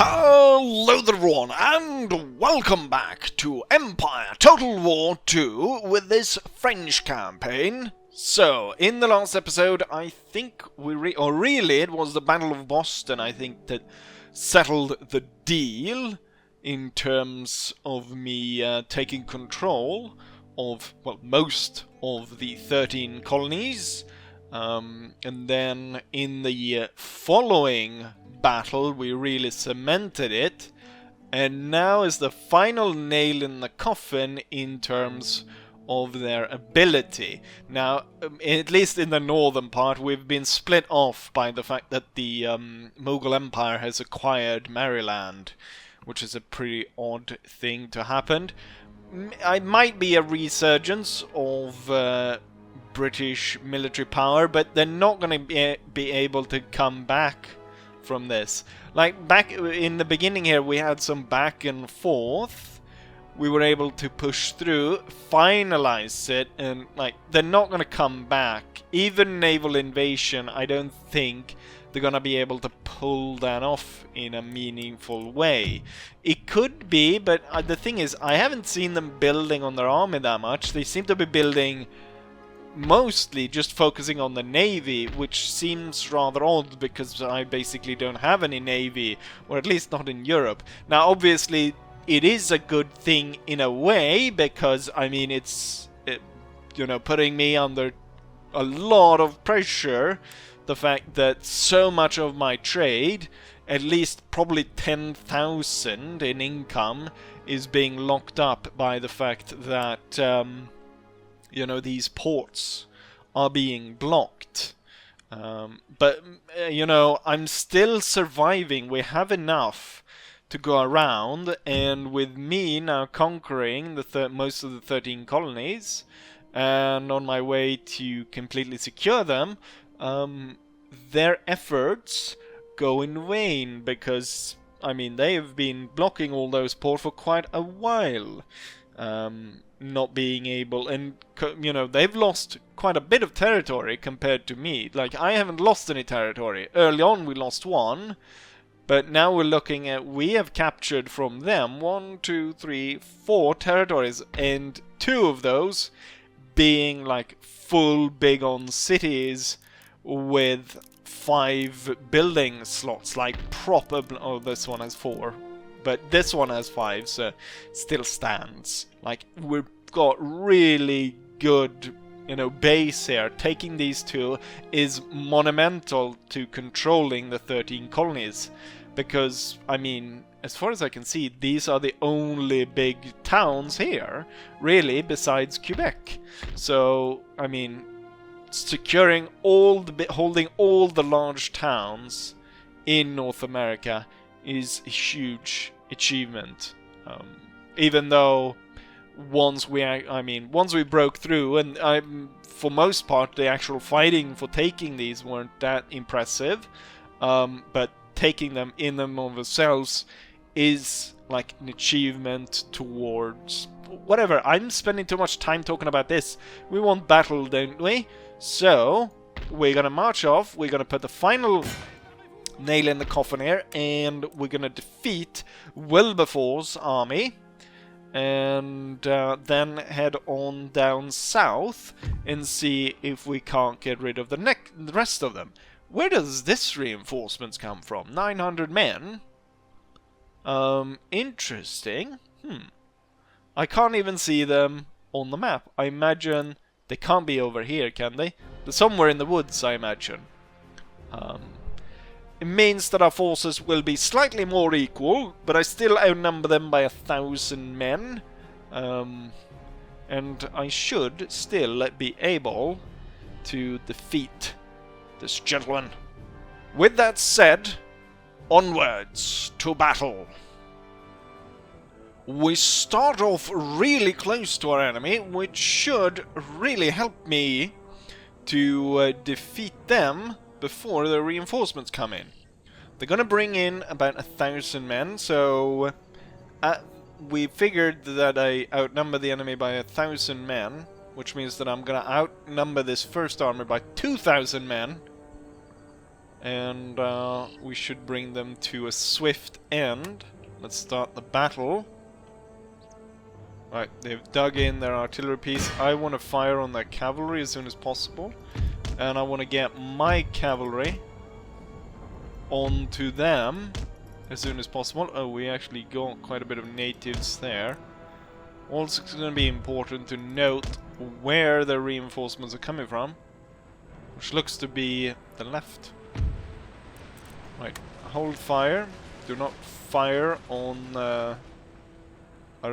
Hello there everyone, and welcome back to Empire Total War 2 with this French campaign. So, in the last episode, I think really it was the Battle of Boston, I think, that settled the deal in terms of me taking control of, well, most of the 13 colonies. And then in the following battle we really cemented it, and now is the final nail in the coffin in terms of their ability. Now, at least in the northern part, we've been split off by the fact that the Mughal Empire has acquired Maryland, which is a pretty odd thing to happen. It might be a resurgence of British military power, but they're not going to be able to come back from this. Like, back in the beginning here, we had some back and forth. We were able to push through, finalize it, and, like, they're not going to come back. Even naval invasion, I don't think they're going to be able to pull that off in a meaningful way. It could be, but the thing is, I haven't seen them building on their army that much. They seem to be building mostly just focusing on the navy, which seems rather odd because I basically don't have any navy, or at least not in Europe. Now, obviously, it is a good thing in a way because, I mean, it's you know, putting me under a lot of pressure. The fact that so much of my trade, at least probably 10,000 in income, is being locked up by the fact that you know, these ports are being blocked. But, you know, I'm still surviving. We have enough to go around, and with me now conquering the most of the 13 colonies, and on my way to completely secure them, their efforts go in vain, because, I mean, they have been blocking all those ports for quite a while. Not being able, and you know, they've lost quite a bit of territory compared to me. Like, I haven't lost any territory. Early on we lost one, but now we're looking at, we have captured from them 1, 2, 3, 4 territories, and 2 of those being like full big on cities with 5 building slots, like proper. Oh, this one has 4. But this one has 5, so it still stands. Like, we've got really good, you know, base here. Taking these 2 is monumental to controlling the 13 colonies. Because, I mean, as far as I can see, these are the only big towns here, really, besides Quebec. So, I mean, securing holding all the large towns in North America is a huge achievement. Even though once we broke through, and for most part the actual fighting for taking these weren't that impressive, but taking them in them of themselves is like an achievement towards whatever. I'm spending too much time talking about this. We want battle, don't we? So we're gonna march off. We're gonna put the final nail in the coffin here, and we're gonna defeat Wilberforce's army, and then head on down south and see if we can't get rid of the rest of them. Where does this reinforcements come from? 900 men? Interesting. I can't even see them on the map. I imagine they can't be over here, can they? They're somewhere in the woods, I imagine. It means that our forces will be slightly more equal, but I still outnumber them by 1,000 men. And I should still be able to defeat this gentleman. With that said, onwards to battle. We start off really close to our enemy, which should really help me to defeat them before the reinforcements come in. They're gonna bring in about 1,000 men, so we figured that I outnumber the enemy by 1,000 men, which means that I'm gonna outnumber this first army by 2,000 men. and we should bring them to a swift end. Let's start the battle. Right, they've dug in their artillery piece. I want to fire on their cavalry as soon as possible, and I want to get my cavalry onto them as soon as possible. Oh, we actually got quite a bit of natives there. Also, it's going to be important to note where the reinforcements are coming from, which looks to be the left. Right, hold fire. Do not fire on our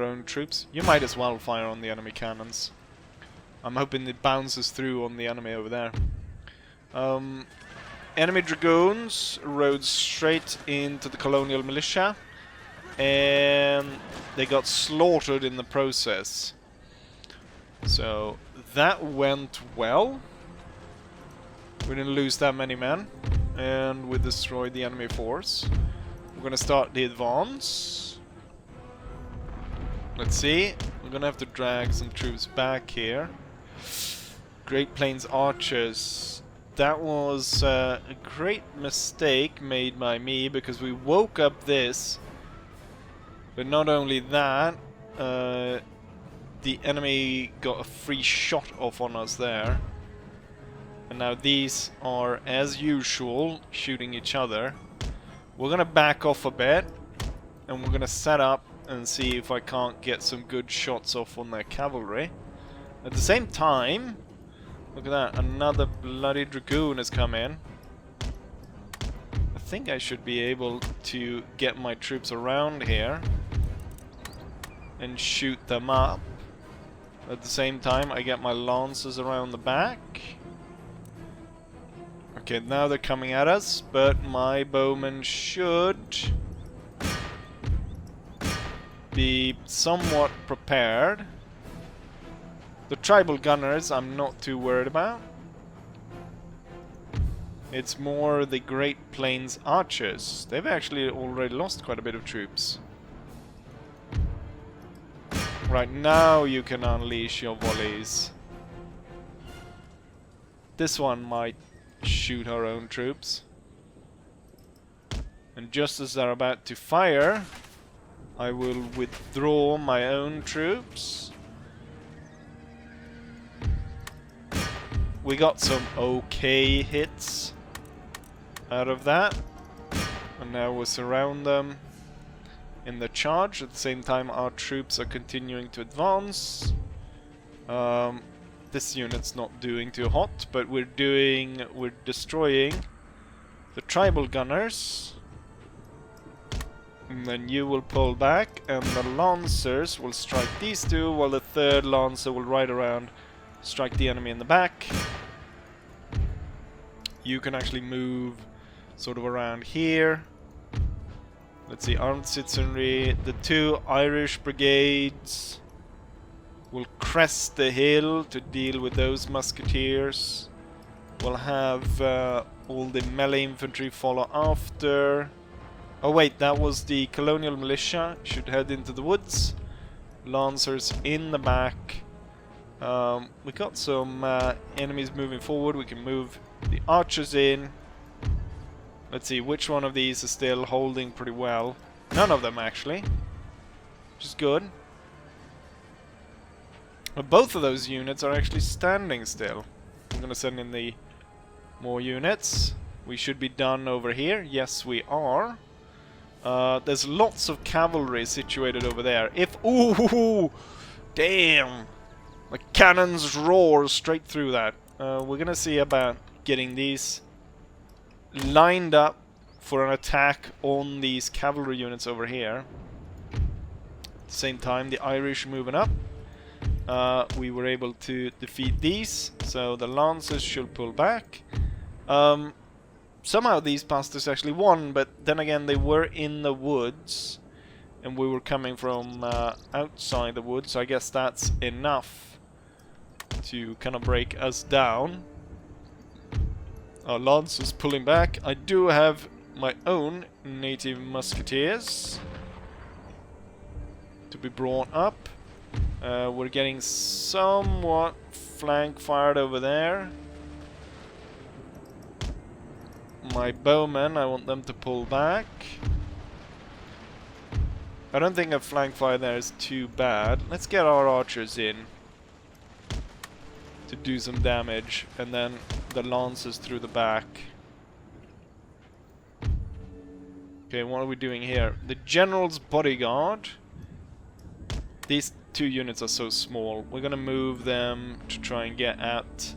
own troops. You might as well fire on the enemy cannons. I'm hoping it bounces through on the enemy over there. Enemy dragoons rode straight into the colonial militia, and they got slaughtered in the process. So that went well. We didn't lose that many men, and we destroyed the enemy force. We're gonna start the advance. Let's see. We're gonna have to drag some troops back here. Great Plains Archers. That was a great mistake made by me, because we woke up this. But not only that, the enemy got a free shot off on us there. And now these are, as usual, shooting each other. We're gonna back off a bit, and we're gonna set up and see if I can't get some good shots off on their cavalry. At the same time, look at that, another bloody dragoon has come in. I think I should be able to get my troops around here and shoot them up. At the same time, I get my lancers around the back. Okay, now they're coming at us, but my bowmen should be somewhat prepared. The tribal gunners I'm not too worried about. It's more the Great Plains Archers. They've actually already lost quite a bit of troops. Right, now you can unleash your volleys. This one might shoot our own troops. And just as they're about to fire, I will withdraw my own troops. We got some okay hits out of that. And now we'll surround them in the charge. At the same time, our troops are continuing to advance. This unit's not doing too hot, but we're destroying the tribal gunners. And then you will pull back, and the lancers will strike these two, while the third lancer will ride around, strike the enemy in the back. You can actually move sort of around here. Let's see, armed citizenry. The two Irish brigades will crest the hill to deal with those musketeers. We'll have all the melee infantry follow after. Oh wait, that was the colonial militia. Should head into the woods. Lancers in the back. We got some enemies moving forward. We can move the archers in. Let's see, which one of these is still holding pretty well? None of them, actually. Which is good. But both of those units are actually standing still. I'm going to send in the more units. We should be done over here. Yes, we are. There's lots of cavalry situated over there. Ooh! Damn! The cannons roar straight through that. We're gonna see about getting these lined up for an attack on these cavalry units over here. At the same time, the Irish moving up. We were able to defeat these, so the lancers should pull back. Somehow these bastards actually won, but then again they were in the woods and we were coming from outside the woods, so I guess that's enough to kind of break us down. Our lancers pulling back. I do have my own native musketeers to be brought up. We're getting somewhat flank fired over there. my bowmen, I want them to pull back. I don't think a flank fire there is too bad. Let's get our archers in to do some damage, and then the lances through the back. Okay, what are we doing here? The general's bodyguard. These two units are so small. We're gonna move them to try and get at...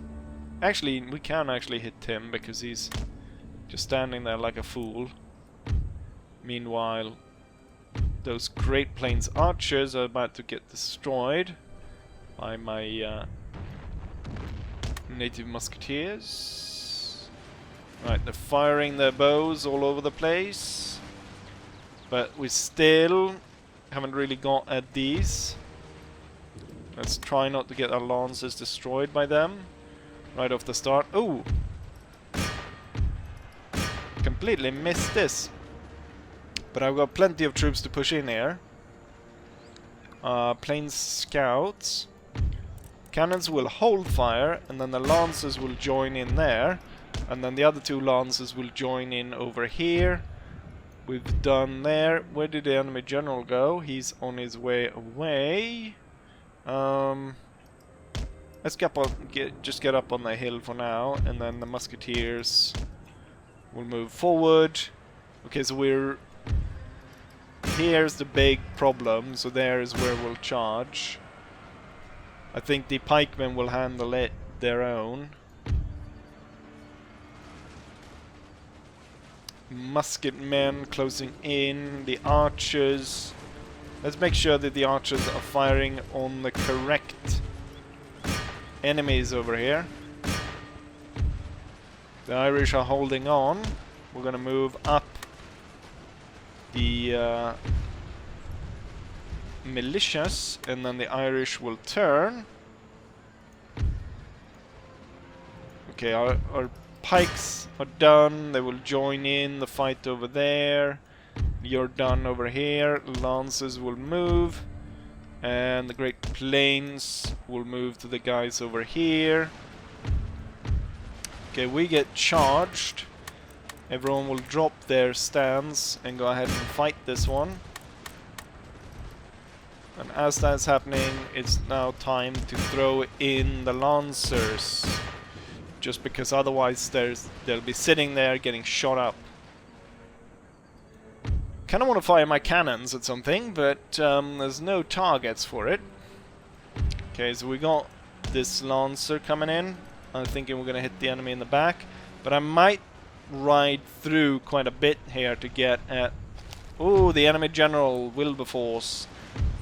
Actually, we can actually hit him because he's just standing there like a fool. Meanwhile, those Great Plains archers are about to get destroyed by my native musketeers. Right, they're firing their bows all over the place. But we still haven't really got at these. Let's try not to get our lances destroyed by them right off the start. Ooh! Completely missed this. But I've got plenty of troops to push in here. Plains scouts. Cannons will hold fire, and then the lancers will join in there. And then the other two lancers will join in over here. We've done there. Where did the enemy general go? He's on his way away. Let's just get up on the hill for now, and then the musketeers will move forward. Okay, so we're... Here's the big problem, so there is where we'll charge. I think the pikemen will handle it their own. Musket men closing in, the archers. Let's make sure that the archers are firing on the correct enemies over here. The Irish are holding on. We're gonna move up the militias, and then the Irish will turn. Okay, our pikes are done. They will join in the fight over there. You're done over here. Lances will move, and the Great Plains will move to the guys over here. Okay, we get charged. Everyone will drop their stands and go ahead and fight this one. And as that's happening, it's now time to throw in the lancers. Just because otherwise they'll be sitting there getting shot up. Kind of want to fire my cannons at something, but there's no targets for it. Okay, so we got this lancer coming in. I'm thinking we're going to hit the enemy in the back. But I might ride through quite a bit here to get at... Oh, the enemy general, Wilberforce,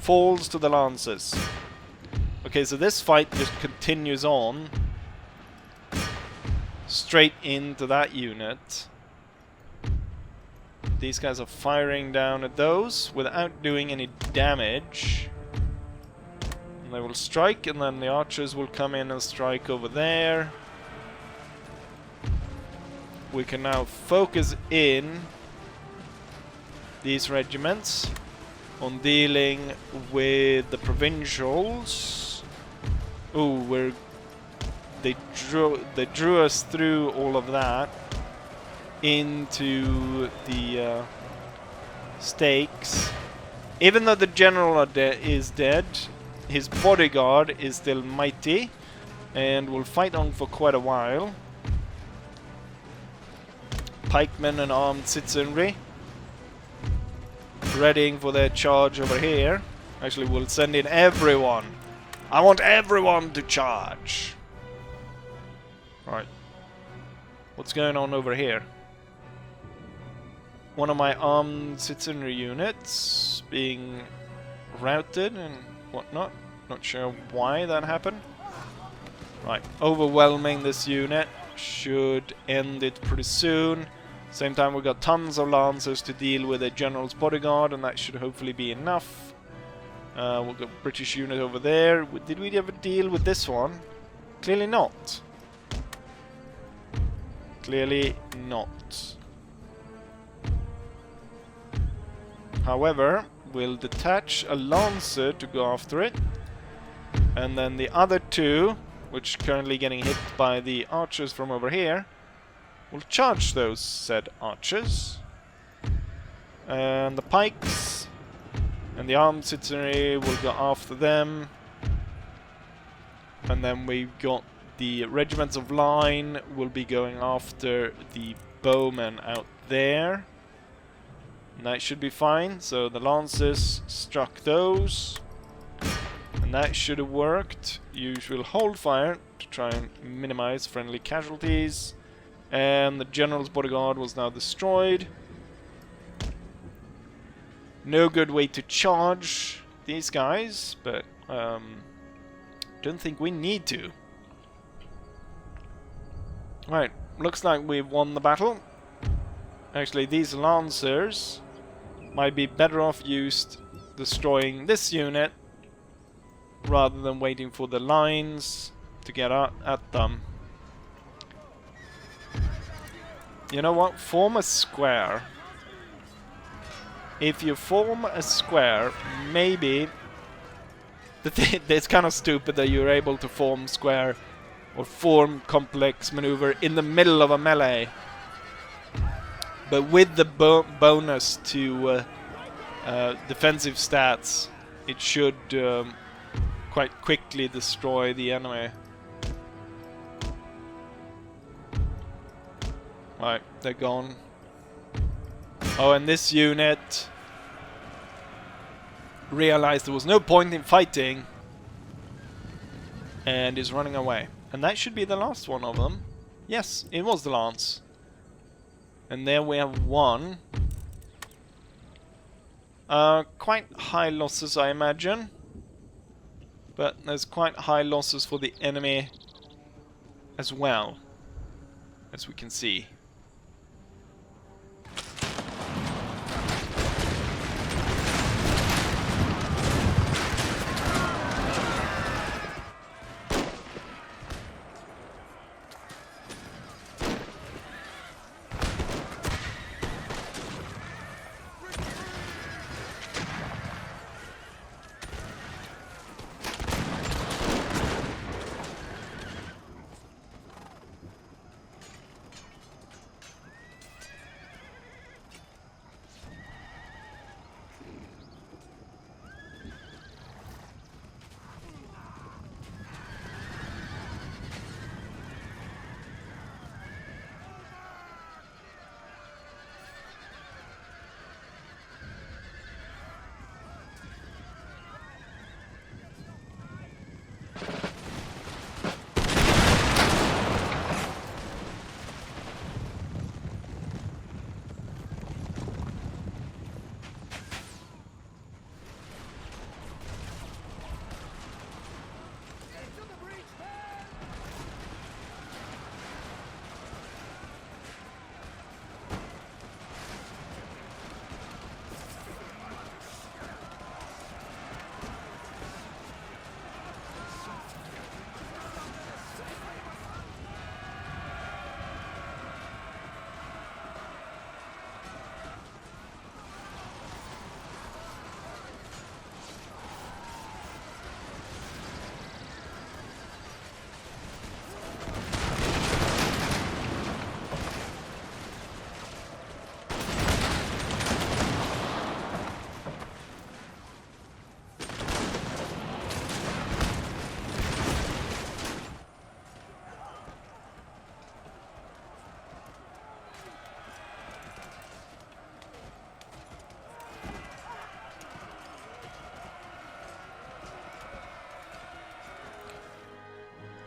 falls to the lancers. Okay, so this fight just continues on. Straight into that unit. These guys are firing down at those without doing any damage. And they will strike, and then the archers will come in and strike over there. We can now focus in these regiments on dealing with the provincials. Ooh, they drew us through all of that into the stakes. Even though the general is dead, his bodyguard is still mighty and will fight on for quite a while. Pikemen and armed citizenry readying for their charge over here. Actually, we'll send in everyone. I want everyone to charge. Right. What's going on over here? One of my armed citizenry units being routed and whatnot. Not sure why that happened. Right. Overwhelming this unit. Should end it pretty soon. Same time, we've got tons of lancers to deal with a general's bodyguard, and that should hopefully be enough. We've got British unit over there. Did we ever deal with this one? Clearly not. Clearly not. However, we'll detach a lancer to go after it. And then the other two, which are currently getting hit by the archers from over here, will charge those said archers. And the pikes and the armed citizenry will go after them. And then we've got the regiments of line will be going after the bowmen out there. And that should be fine. So the lancers struck those. And that should have worked. You will hold fire to try and minimize friendly casualties. And the general's bodyguard was now destroyed. No good way to charge these guys, but don't think we need to. Right, looks like we've won the battle. Actually, these lancers might be better off used destroying this unit rather than waiting for the lines to get at them. You know what? Form a square. If you form a square, maybe... It's kind of stupid that you're able to form square or form complex maneuver in the middle of a melee. But with the bonus to defensive stats, it should quite quickly destroy the enemy. Right, they're gone. Oh, and this unit realized there was no point in fighting and is running away. And that should be the last one of them. Yes, it was the lance. And there we have one. Quite high losses, I imagine. But there's quite high losses for the enemy as well, as we can see.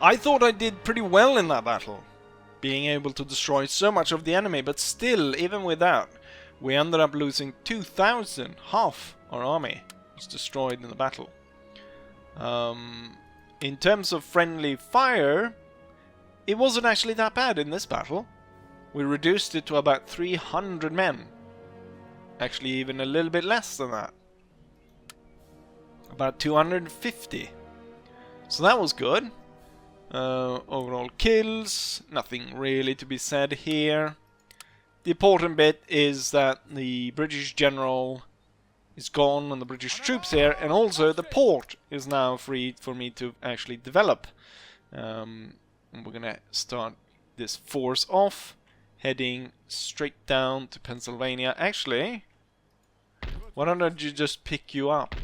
I thought I did pretty well in that battle, being able to destroy so much of the enemy, but still, even with that, we ended up losing 2,000. Half our army was destroyed in the battle. In terms of friendly fire, it wasn't actually that bad in this battle. We reduced it to about 300 men. Actually, even a little bit less than that. About 250. So that was good. Overall kills, nothing really to be said here. The important bit is that the British general is gone and the British troops here, and also the port is now free for me to actually develop. And we're gonna start this force off, heading straight down to Pennsylvania. Actually, why don't I just pick you up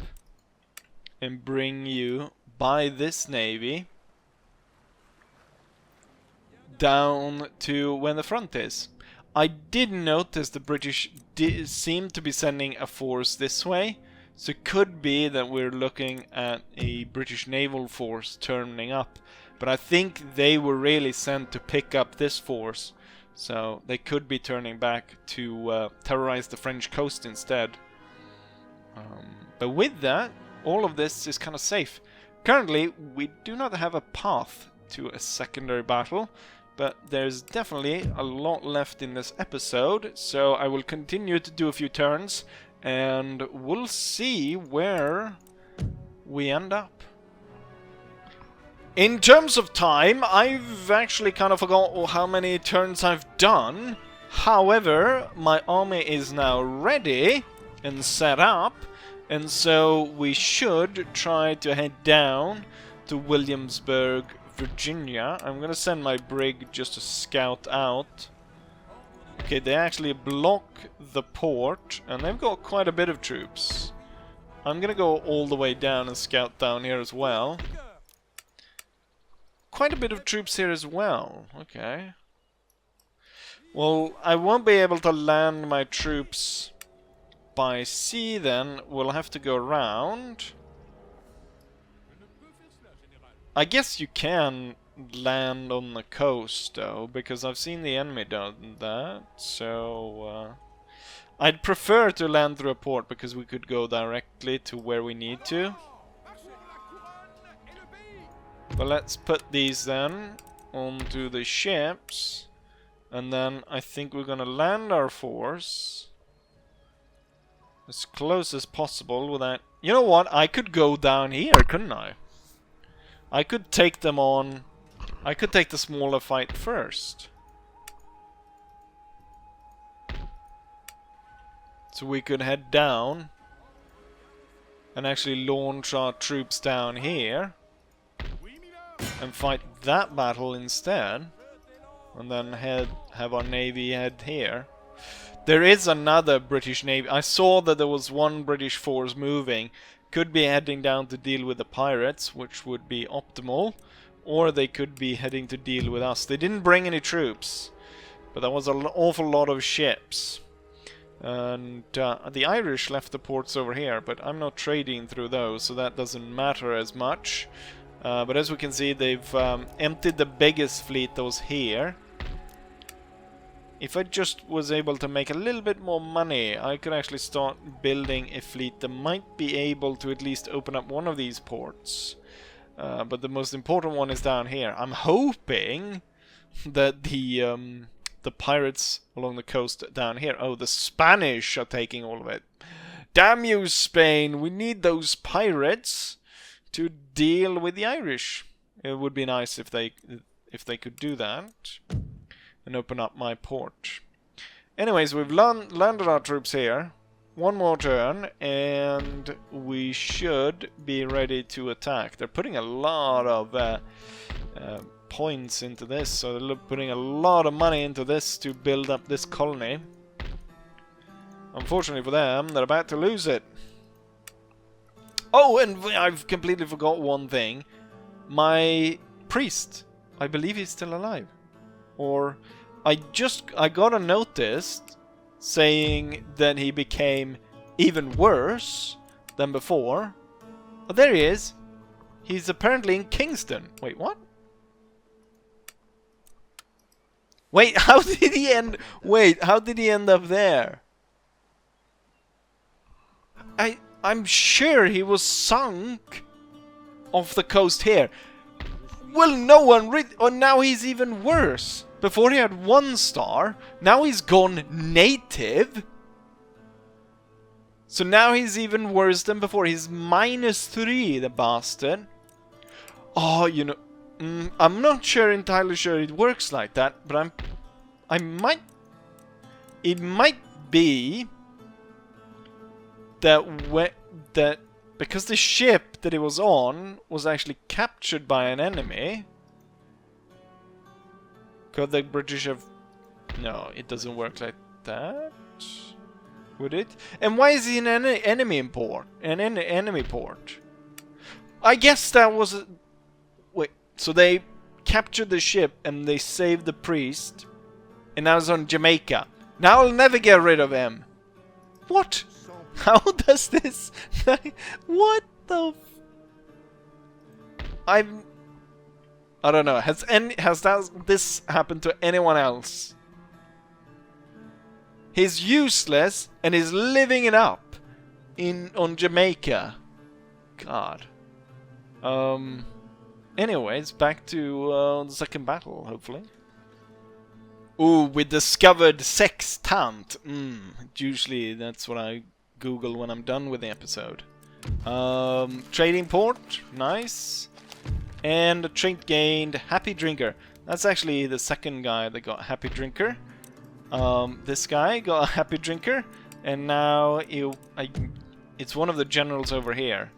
and bring you by this navy down to where the front is. I did notice the British seem to be sending a force this way, so it could be that we're looking at a British naval force turning up, but I think they were really sent to pick up this force, so they could be turning back to terrorize the French coast instead. But with that, all of this is kind of safe. Currently, we do not have a path to a secondary battle, but there's definitely a lot left in this episode, so I will continue to do a few turns, and we'll see where we end up. In terms of time, I've actually kind of forgot how many turns I've done. However, my army is now ready and set up, and so we should try to head down to Williamsburg, Virginia. I'm gonna send my brig just to scout out. Okay, they actually block the port, and they've got quite a bit of troops. I'm gonna go all the way down and scout down here as well. Quite a bit of troops here as well. Okay. Well, I won't be able to land my troops by sea then. We'll have to go around. I guess you can land on the coast though, because I've seen the enemy do that, so I'd prefer to land through a port because we could go directly to where we need to. But let's put these then onto the ships, and then I think we're gonna land our force as close as possible without... You know what? I could go down here, couldn't I? I could take them on... I could take the smaller fight first. So we could head down and actually launch our troops down here and fight that battle instead, and then have our navy head here. There is another British navy. I saw that there was one British force moving. Could be heading down to deal with the pirates, which would be optimal, or they could be heading to deal with us. They didn't bring any troops, but there was an awful lot of ships. And the Irish left the ports over here, but I'm not trading through those, so that doesn't matter as much. But as we can see, they've emptied the biggest fleet that was here. If I just was able to make a little bit more money, I could actually start building a fleet that might be able to at least open up one of these ports. But the most important one is down here. I'm hoping that the pirates along the coast down here... Oh, the Spanish are taking all of it. Damn you, Spain! We need those pirates to deal with the Irish. It would be nice if they could do that and open up my port. Anyways, we've landed our troops here. One more turn and we should be ready to attack. They're putting a lot of points into this, so they're putting a lot of money into this to build up this colony. Unfortunately for them, they're about to lose it. Oh, and I've completely forgot one thing. My priest, I believe he's still alive. Or I got a notice saying that he became even worse than before. Oh, there he is. He's apparently in Kingston. Wait, what? Wait, how did he end? Wait, how did he end up there? I'm sure he was sunk off the coast here. Well, no one oh, now he's even worse. Before he had 1 star, now he's gone native. So now he's even worse than before. He's -3, the bastard. Oh, you know, I'm not entirely sure it works like that, but it might be that because the ship that he was on was actually captured by an enemy. Could the British have No, it doesn't work like that. Would it? And why is he in an enemy port? Enemy port? I guess that was a... Wait, so they captured the ship and they saved the priest, and now it's on Jamaica. Now I'll never get rid of him. What? How does this... What the... I don't know. Has this happened to anyone else? He's useless and he's living it up on Jamaica. God. Anyways, back to the second battle, hopefully. Ooh, we discovered sextant. Usually that's what I Google when I'm done with the episode. Trading port, nice. And a trait gained, happy drinker. That's actually the second guy that got happy drinker. This guy got a happy drinker, and now it's one of the generals over here.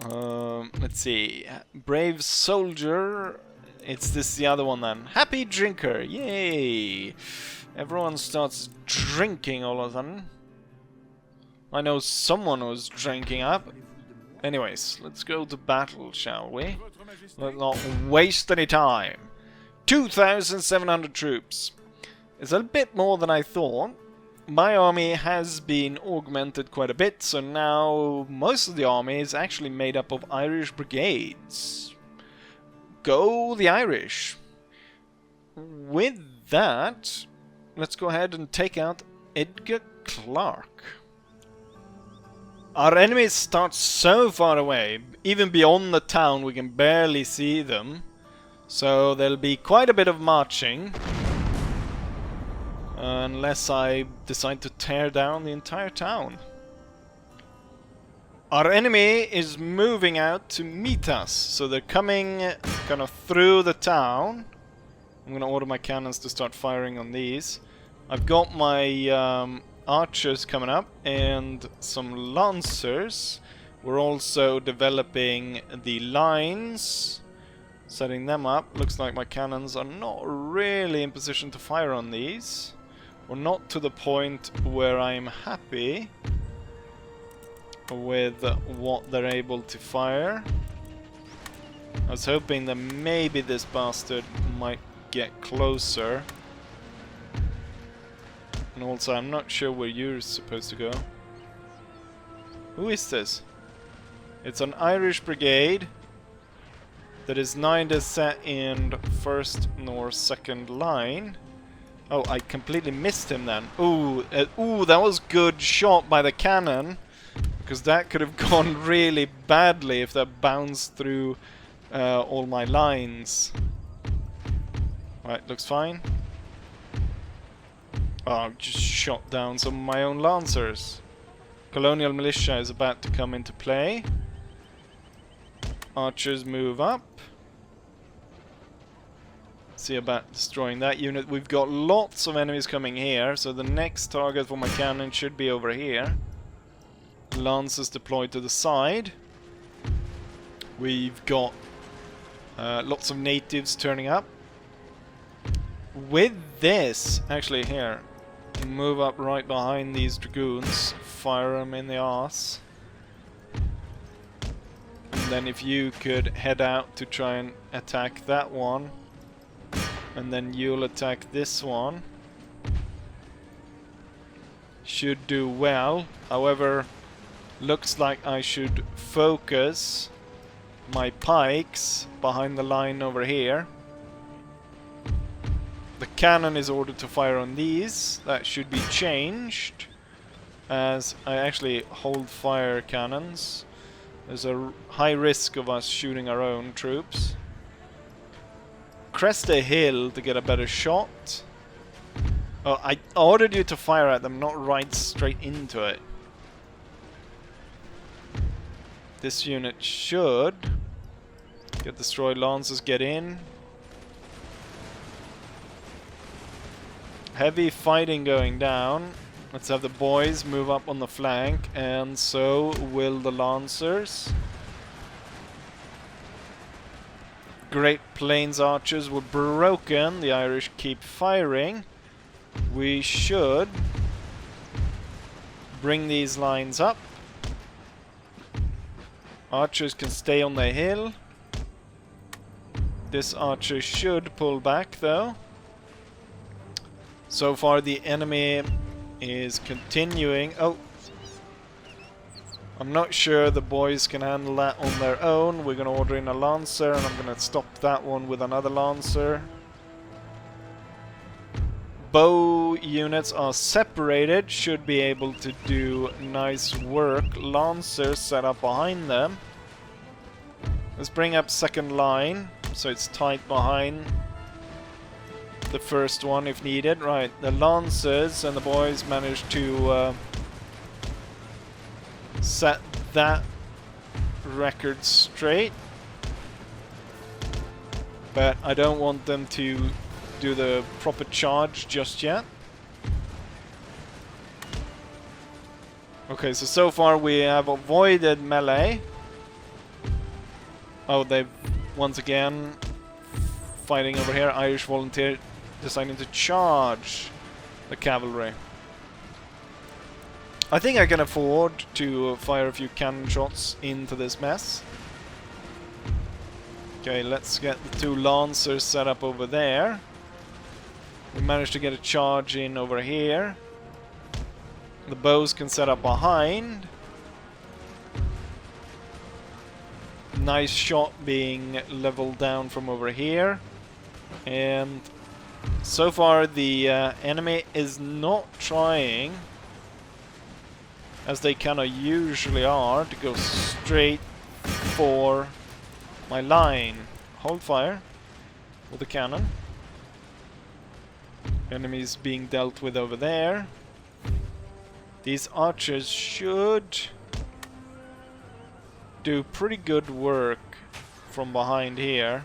Let's see, brave soldier. It's the other one then. Happy drinker, yay! Everyone starts drinking all of a sudden. I know someone was drinking up. Anyways, let's go to battle, shall we? Let's not waste any time. 2,700 troops. It's a bit more than I thought. My army has been augmented quite a bit, so now most of the army is actually made up of Irish brigades. Go the Irish! With that, let's go ahead and take out Edgar Clark. Our enemies start so far away, even beyond the town we can barely see them. So there'll be quite a bit of marching. Unless I decide to tear down the entire town. Our enemy is moving out to meet us, so they're coming kind of through the town. I'm gonna order my cannons to start firing on these. I've got my archers coming up and some lancers. We're also developing the lines, setting them up. Looks like my cannons are not really in position to fire on these. Or not to the point where I'm happy with what they're able to fire. I was hoping that maybe this bastard might get closer. And also, I'm not sure where you're supposed to go. Who is this? It's an Irish brigade that is neither set in first nor second line. Oh, I completely missed him then. Ooh, ooh, that was good shot by the cannon. Because that could have gone really badly if that bounced through all my lines. Right, looks fine. Oh, I've just shot down some of my own lancers. Colonial militia is about to come into play. Archers move up. See about destroying that unit. We've got lots of enemies coming here, so the next target for my cannon should be over here. Lancers deployed to the side. We've got lots of natives turning up. With this, actually here, move up right behind these dragoons, fire them in the arse. And then if you could head out to try and attack that one, and then you'll attack this one. Should do well. However, looks like I should focus my pikes behind the line over here. The cannon is ordered to fire on these. That should be changed, as I actually hold fire cannons. There's a high risk of us shooting our own troops. Crest a hill to get a better shot. Oh, I ordered you to fire at them, not right straight into it. This unit should get destroyed. Lancers get in. Heavy fighting going down. Let's have the boys move up on the flank, and so will the lancers. Great Plains archers were broken. The Irish keep firing. we should bring these lines up. Archers can stay on the hill. This archer should pull back though. So far the enemy is continuing. Oh, I'm not sure the boys can handle that on their own. We're gonna order in a lancer and I'm gonna stop that one with another lancer. Bow units are separated, should be able to do nice work. Lancers set up behind them. Let's bring up second line, so it's tight behind the first one if needed. Right, the Lancers and the boys managed to set that record straight. But I don't want them to do the proper charge just yet. Okay, so far we have avoided melee. Oh, they've once again fighting over here. Irish volunteer deciding to charge the cavalry. I think I can afford to fire a few cannon shots into this mess. Okay, let's get the two lancers set up over there. We managed to get a charge in over here. The bows can set up behind. Nice shot being leveled down from over here. And so far the enemy is not trying, as they kind of usually are, to go straight for my line. Hold fire with the cannon. Enemies being dealt with over there. These archers should do pretty good work from behind here.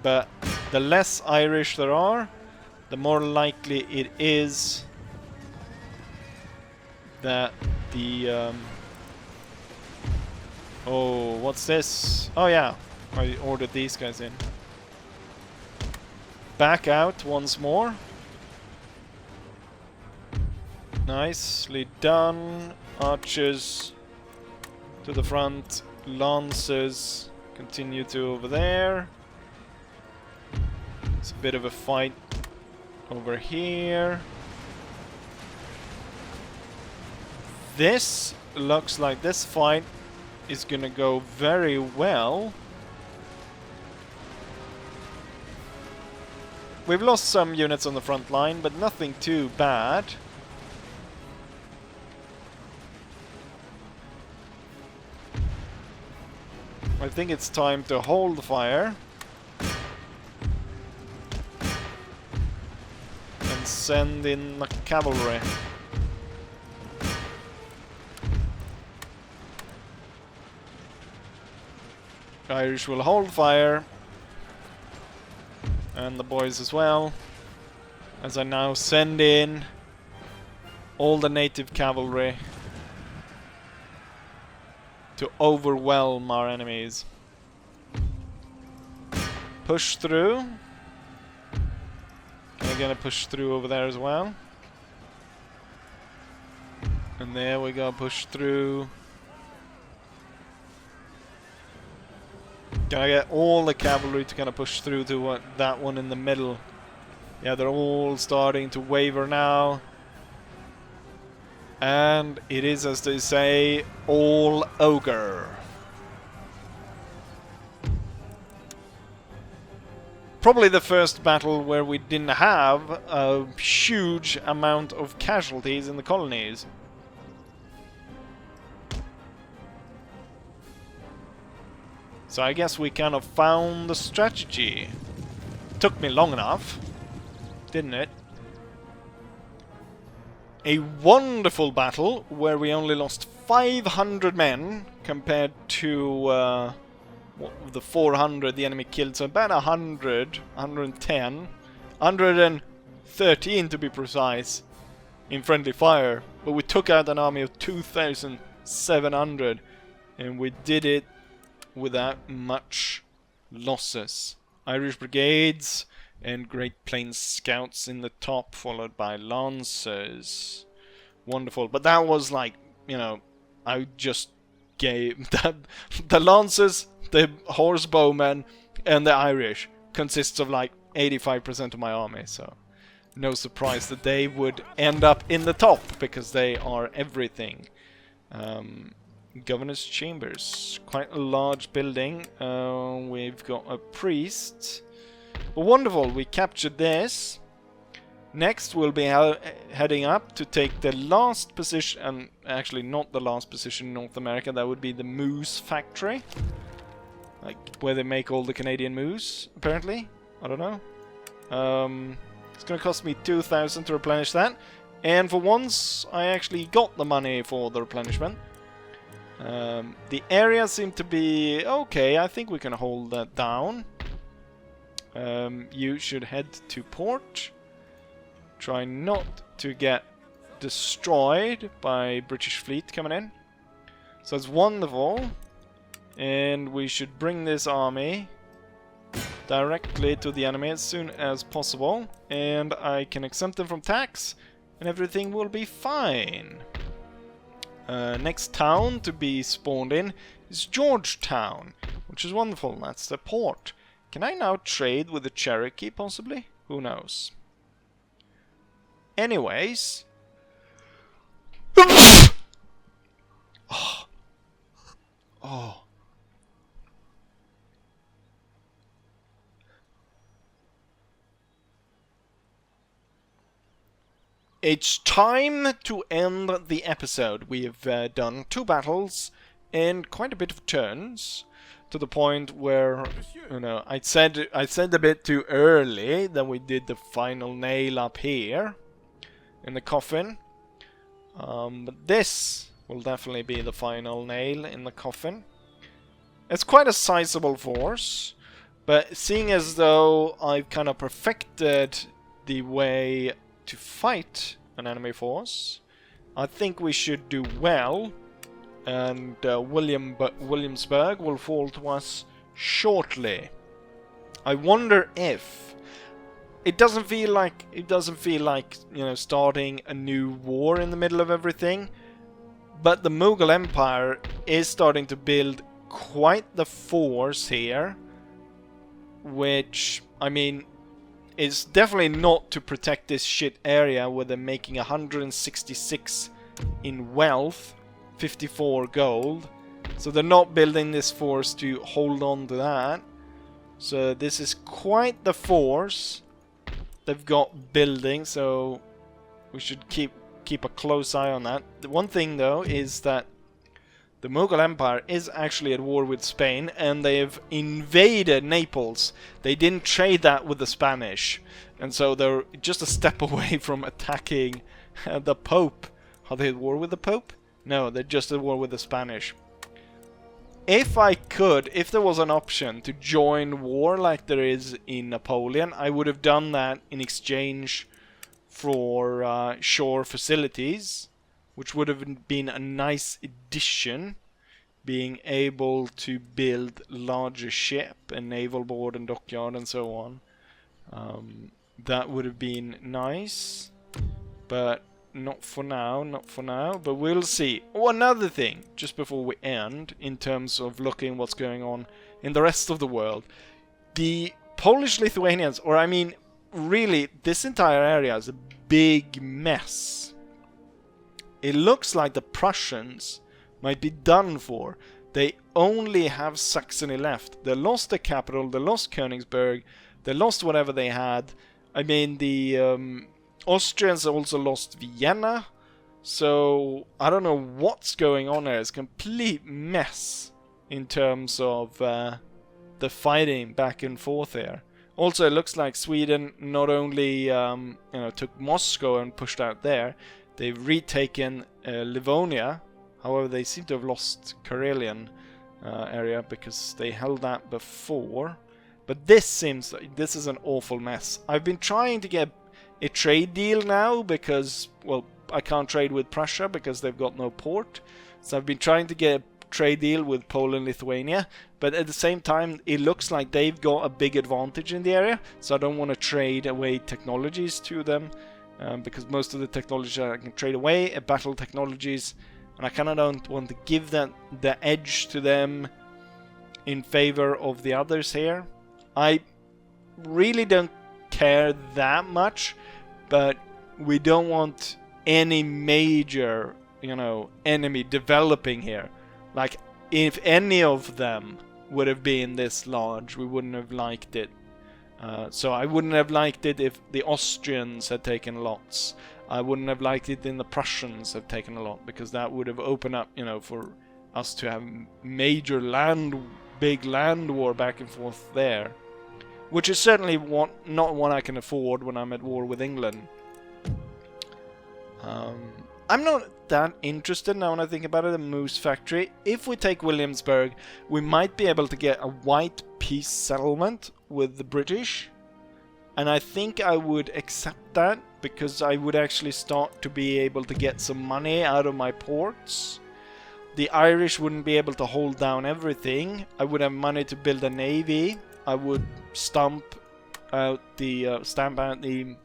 But the less Irish there are, the more likely it is that the... oh, what's this? Oh yeah, I ordered these guys in. Back out once more. Nicely done. Archers to the front. Lancers continue to over there. It's a bit of a fight over here. This looks like this fight is gonna go very well. We've lost some units on the front line, but nothing too bad. I think it's time to hold fire. And send in the cavalry. Irish will hold fire. And the boys as well, as I now send in all the native cavalry to overwhelm our enemies. Push through. We're gonna push through over there as well. And there we go, push through. Can I get all the cavalry to kind of push through to that one in the middle? Yeah, they're all starting to waver now. And it is, as they say, all ogre. Probably the first battle where we didn't have a huge amount of casualties in the colonies. So I guess we kind of found the strategy. Took me long enough, didn't it? A wonderful battle where we only lost 500 men compared to the 400 the enemy killed. So about 100, 110, 113 to be precise in friendly fire. But we took out an army of 2,700 and we did it without much losses. Irish brigades and Great Plains Scouts in the top, followed by Lancers. Wonderful. But that was like, you know, I just gave the Lancers, the Horse Bowmen, and the Irish consists of like 85% of my army, so no surprise that they would end up in the top because they are everything. Governor's Chambers, quite a large building. We've got a priest. Well, wonderful, we captured this. Next we'll be heading up to take the last position, and actually not the last position in North America, that would be the Moose Factory. Like, where they make all the Canadian moose, apparently. I don't know. It's gonna cost me 2,000 to replenish that. And for once, I actually got the money for the replenishment. The area seemed to be okay. I think we can hold that down. You should head to port. Try not to get destroyed by British fleet coming in. So it's wonderful. And we should bring this army directly to the enemy as soon as possible. And I can exempt them from tax. And everything will be fine. Next town to be spawned in is Yorktown, which is wonderful. That's the port. Can I now trade with the Cherokee, possibly? Who knows? Anyways... Oh. It's time to end the episode. We've done 2 battles and quite a bit of turns, to the point where, you know, I said a bit too early that we did the final nail up here in the coffin. But this will definitely be the final nail in the coffin. It's quite a sizable force, but seeing as though I've kind of perfected the way to fight an enemy force, I think we should do well, and Williamsburg will fall to us shortly. I wonder if it doesn't feel like you know, starting a new war in the middle of everything, but the Mughal Empire is starting to build quite the force here, which, I mean, it's definitely not to protect this shit area where they're making 166 in wealth, 54 gold. So they're not building this force to hold on to that. So this is quite the force they've got building, so we should keep a close eye on that. The one thing though is that the Mughal Empire is actually at war with Spain, and they have invaded Naples. They didn't trade that with the Spanish, and so they're just a step away from attacking the Pope. Are they at war with the Pope? No, they're just at war with the Spanish. If there was an option to join war like there is in Napoleon, I would have done that in exchange for shore facilities, which would have been a nice addition, being able to build larger ship and naval board and dockyard and so on. That would have been nice, but not for now, but we'll see. Oh, another thing, just before we end, in terms of looking what's going on in the rest of the world. The Polish-Lithuanians, or I mean, really, this entire area is a big mess. It looks like the Prussians might be done for. They only have Saxony left. They lost the capital, they lost Königsberg, they lost whatever they had. I mean, the Austrians also lost Vienna. So, I don't know what's going on there. It's a complete mess in terms of the fighting back and forth here. Also, it looks like Sweden not only took Moscow and pushed out there, they've retaken Livonia. However, they seem to have lost Karelian area because they held that before. But this seems like this is an awful mess. I've been trying to get a trade deal now because, well, I can't trade with Prussia because they've got no port. So I've been trying to get trade deal with Poland and Lithuania, but at the same time it looks like they've got a big advantage in the area, so I don't want to trade away technologies to them, because most of the technology I can trade away are battle technologies, and I kind of don't want to give the edge to them in favor of the others here. I really don't care that much, but we don't want any major, you know, enemy developing here. Like, if any of them would have been this large, we wouldn't have liked it. So I wouldn't have liked it if the Austrians had taken lots. I wouldn't have liked it if the Prussians have taken a lot, because that would have opened up, you know, for us to have major big land war back and forth there. Which is certainly not one I can afford when I'm at war with England. I'm not that interested now when I think about it, the Moose Factory. If we take Williamsburg, we might be able to get a white peace settlement with the British. And I think I would accept that, because I would actually start to be able to get some money out of my ports. The Irish wouldn't be able to hold down everything. I would have money to build a navy. I would stamp out the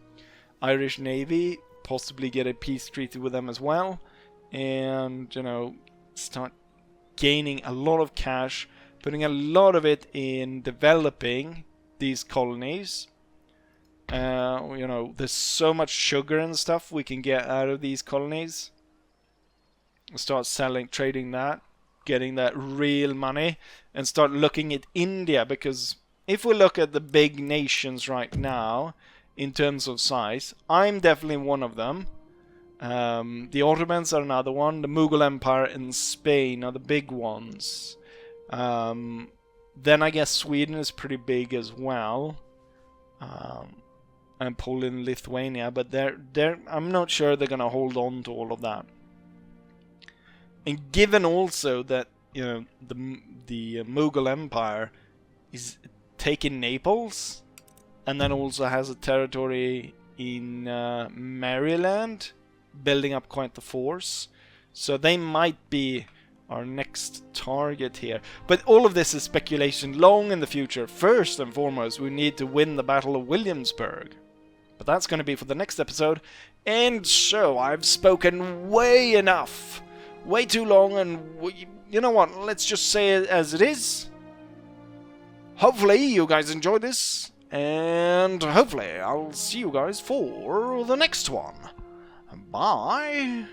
Irish Navy, possibly get a peace treaty with them as well, and, you know, start gaining a lot of cash, putting a lot of it in developing these colonies. You know, there's so much sugar and stuff we can get out of these colonies. Start selling, trading that, getting that real money, and start looking at India, because if we look at the big nations right now, in terms of size, I'm definitely one of them. The Ottomans are another one. The Mughal Empire and Spain are the big ones. Then I guess Sweden is pretty big as well. And Poland and Lithuania, but I'm not sure they're gonna hold on to all of that. And given also that, you know, the Mughal Empire is taking Naples, and then also has a territory in Maryland, building up quite the force. So they might be our next target here. But all of this is speculation long in the future. First and foremost, we need to win the Battle of Williamsburg. But that's going to be for the next episode. And so, I've spoken way enough. Way too long, and you know what? Let's just say it as it is. Hopefully you guys enjoyed this, and hopefully I'll see you guys for the next one. Bye.